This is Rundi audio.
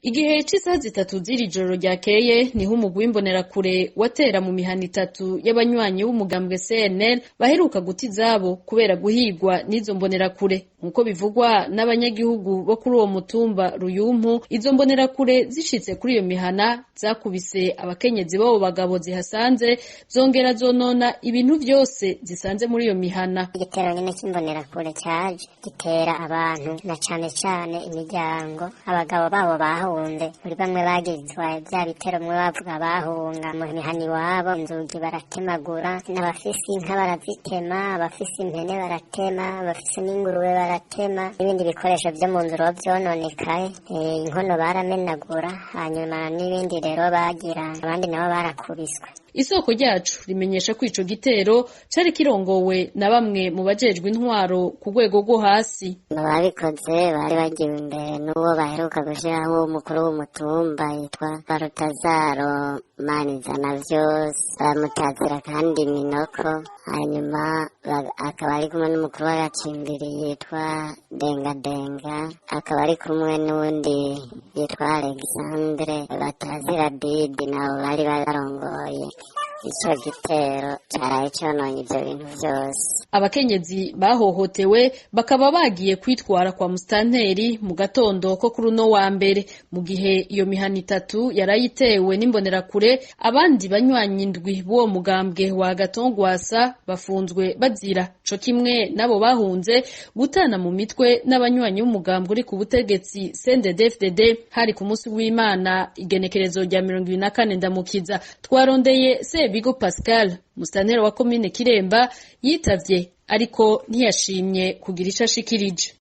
Igihe c'isaha zitatu z'iri joro ryakeye niho umugwi w'imbonerakure watera mu mihana itatu y'abanywanyi b'umugambwe CNL baheruka guta izabo kubera guhigwa n'izo mbonerakure. Nkuko bivugwa n'abanyagihugu bo kuri uwo mutumba Ruyumpu, izo mbonerakure zishitse kuri iyo mihana zakubise abakenyezi b'abo bagabo zihasanze, zongera zonona ibintu vyose zisanze muri iyo mihana. Igitero nyene c'imbonerakure caje gitera abantu na cane cane imiryango, abagabo babo bahunze. Muri bamwe bagizwe vya bitero mwe bavuga bahunga mu mihana iwabo, inzugi baratemagura, n'abafise inka barazitema, abafise impene baratema, abafise n'ingurube baratema, n'ibindi bikoresho vyo mu nzu vyononekaye, inkono baramenagura, hanyuma n'ibindi rero bagira, abandi nabo barakubiswe. Isoko ryacu rimenyesha ko ico gitero cari kirongowe na bamwe mu bajejwe intwaro ku rwego rwo hasi. Babikoze bari bagiwe imbere n'uwo baheruka gushiraho umukuru w'umutumba yitwa Barutazaro Manizana vyose, baramutazira kandi Minoko, hanyuma akaba ari kumwe n'umukuru w'agacimbiri yitwa Dengadenga, akaba ari kumwe n'uwundi yitwa Alexandre batazira Didi, nabo bari barongoye ico gitero caraye cononye ivyo bintu vyose. Abakenyezi bahohotewe bakaba bagiye kwitwara kwa mustanteri mu gatondo ko kuri uno wa mbere. Mu gihe iyo mihana itatu yarayitewe n'imbonerakure, abandi banywanyi indwi b'uwo mugambwe wa Gatongwasa bafunzwe bazira co kimwe nabo bahunze gutana mu mitwe n'abanywanyi b'umugambwe uri ku butegetsi CNDD-FDD hari ku munsi w'Imana igenekerezo rya 24 Ndamukiza. Twarondeye Bigo Pascal, mustanteri wa komine Kiremba, yitavye ariko ntiyashimye kugira ico ashikirije.